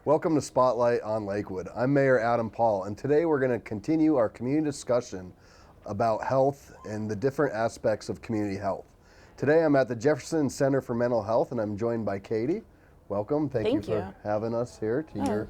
Welcome to Spotlight on Lakewood. I'm Mayor Adam Paul, and today we're going to continue our community discussion about health and the different aspects of community health. Today I'm at the Jefferson Center for Mental Health, and I'm joined by Katie. Welcome. Thank you for having us here to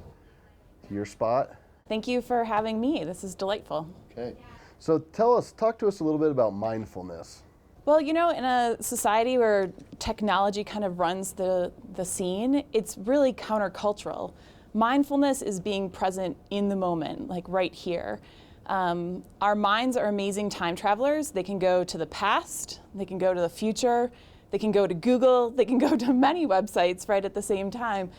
your spot. Thank you for having me. This is delightful. Okay. So talk to us a little bit about mindfulness. Well, you know, in a society where technology kind of runs the scene, it's really countercultural. Mindfulness is being present in the moment, like right here. Our minds are amazing time travelers. They can go to the past, they can go to the future, they can go to Google, they can go to many websites right at the same time.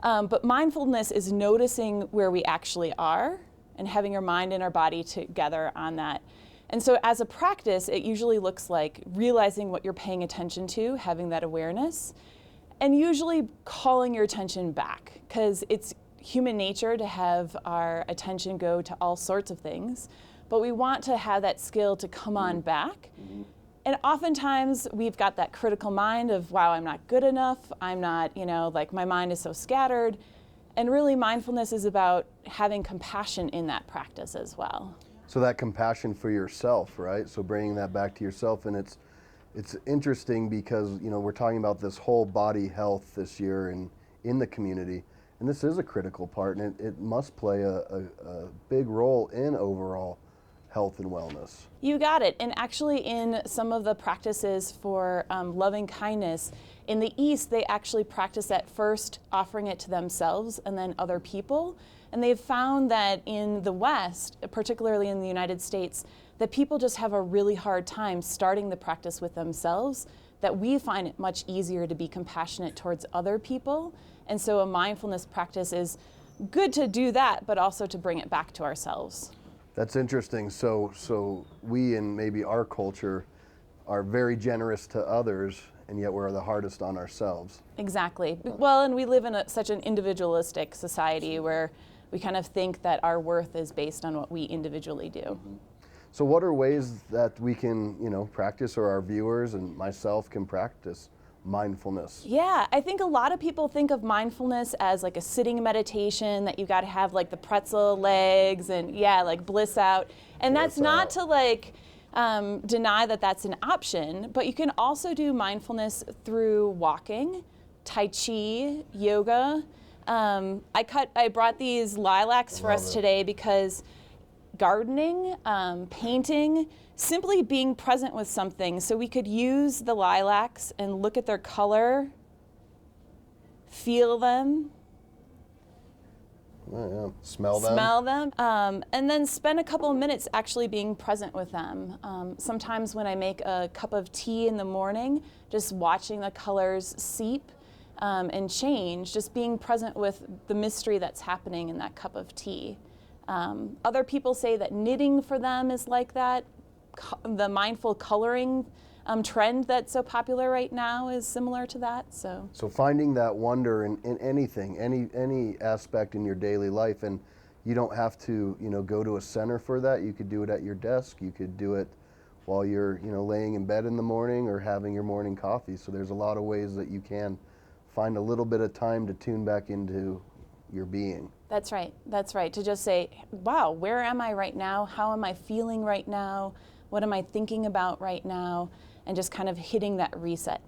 But mindfulness is noticing where we actually are and having our mind and our body together on that. And so as a practice, it usually looks like realizing what you're paying attention to, having that awareness, and usually calling your attention back, because it's human nature to have our attention go to all sorts of things, but we want to have that skill to come on back. And oftentimes we've got that critical mind of, wow, I'm not good enough, I'm not, like my mind is so scattered. And really mindfulness is about having compassion in that practice as well. So that compassion for yourself, right? So bringing that back to yourself, and it's interesting because we're talking about this whole body health this year in the community, and this is a critical part, and it must play a big role in overall health and wellness. You got it. And actually in some of the practices for loving kindness, in the East, they actually practice that first, offering it to themselves and then other people. And they've found that in the West, particularly in the United States, that people just have a really hard time starting the practice with themselves, that we find it much easier to be compassionate towards other people. And so a mindfulness practice is good to do that, but also to bring it back to ourselves. That's interesting. So we in maybe our culture are very generous to others, and yet we're the hardest on ourselves. Exactly. Well, and we live in such an individualistic society where we kind of think that our worth is based on what we individually do. So what are ways that we can, practice, or our viewers and myself can practice mindfulness? Yeah, I think a lot of people think of mindfulness as like a sitting meditation, that you got to have like the pretzel legs and like bliss out. And that's not to deny that that's an option, but you can also do mindfulness through walking, Tai Chi, yoga. I brought these lilacs for us today because gardening, painting, simply being present with something. So we could use the lilacs and look at their color, feel them. Oh, yeah. Smell them. And then spend a couple of minutes actually being present with them. Sometimes when I make a cup of tea in the morning, just watching the colors seep and change, just being present with the mystery that's happening in that cup of tea. Other people say that knitting for them is like that. The mindful coloring trend that's so popular right now is similar to that. So finding that wonder in anything, any aspect in your daily life, and you don't have to go to a center for that. You could do it at your desk. You could do it while you're laying in bed in the morning or having your morning coffee. So there's a lot of ways that you can find a little bit of time to tune back into your being. That's right. To just say, wow, where am I right now? How am I feeling right now? What am I thinking about right now? And just kind of hitting that reset.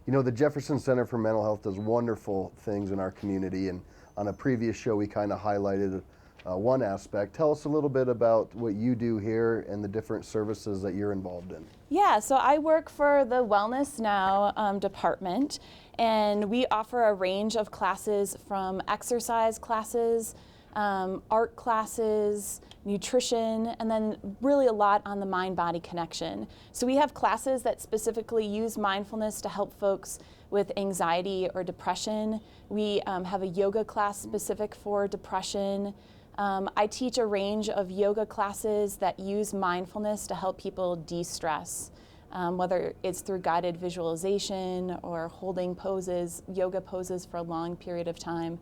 The Jefferson Center for Mental Health does wonderful things in our community, and on a previous show we kind of highlighted one aspect. Tell us a little bit about what you do here and the different services that you're involved in. Yeah, so I work for the Wellness Now department, and we offer a range of classes from exercise classes, art classes, nutrition, and then really a lot on the mind-body connection. So we have classes that specifically use mindfulness to help folks with anxiety or depression. We have a yoga class specific for depression. I teach a range of yoga classes that use mindfulness to help people de-stress, whether it's through guided visualization or holding poses, yoga poses for a long period of time.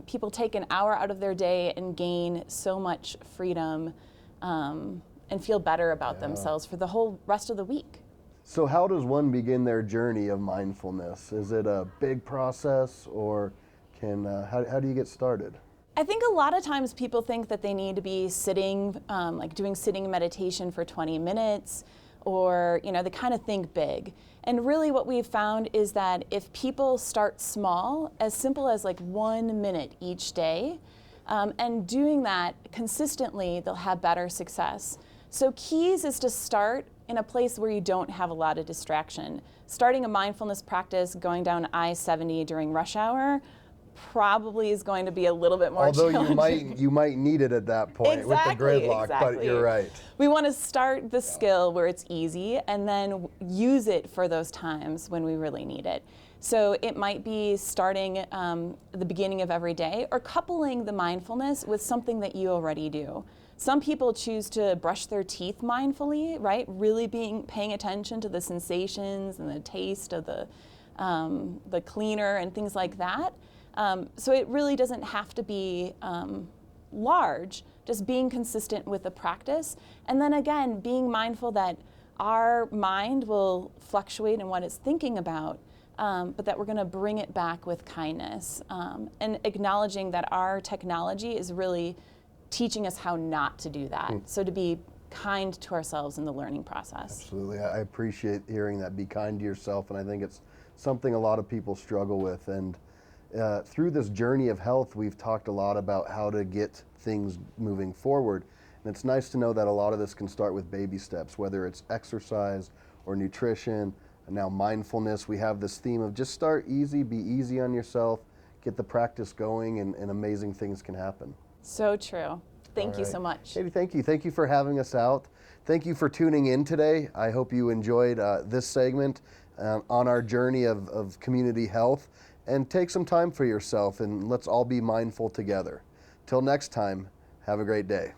People take an hour out of their day and gain so much freedom and feel better about themselves for the whole rest of the week. So how does one begin their journey of mindfulness? Is it a big process, or And how do you get started? I think a lot of times people think that they need to be sitting, like doing sitting meditation for 20 minutes, or they kind of think big. And really what we've found is that if people start small, as simple as like 1 minute each day, and doing that consistently, they'll have better success. So keys is to start in a place where you don't have a lot of distraction. Starting a mindfulness practice going down I-70 during rush hour probably is going to be a little bit more challenging. Although you might need it at that point with the gridlock, but you're right. We want to start the skill where it's easy and then use it for those times when we really need it. So it might be starting at the beginning of every day or coupling the mindfulness with something that you already do. Some people choose to brush their teeth mindfully, right? Really paying attention to the sensations and the taste of the cleaner and things like that. So it really doesn't have to be large, just being consistent with the practice. And then again, being mindful that our mind will fluctuate in what it's thinking about, but that we're going to bring it back with kindness, and acknowledging that our technology is really teaching us how not to do that. So to be kind to ourselves in the learning process. Absolutely. I appreciate hearing that. Be kind to yourself, and I think it's something a lot of people struggle with. And through this journey of health, we've talked a lot about how to get things moving forward. And it's nice to know that a lot of this can start with baby steps, whether it's exercise or nutrition, and now mindfulness. We have this theme of just start easy, be easy on yourself, get the practice going, and amazing things can happen. So true. Thank you so much. Katie, thank you. Thank you for having us out. Thank you for tuning in today. I hope you enjoyed this segment on our journey of community health. And take some time for yourself, and let's all be mindful together. Till next time, have a great day.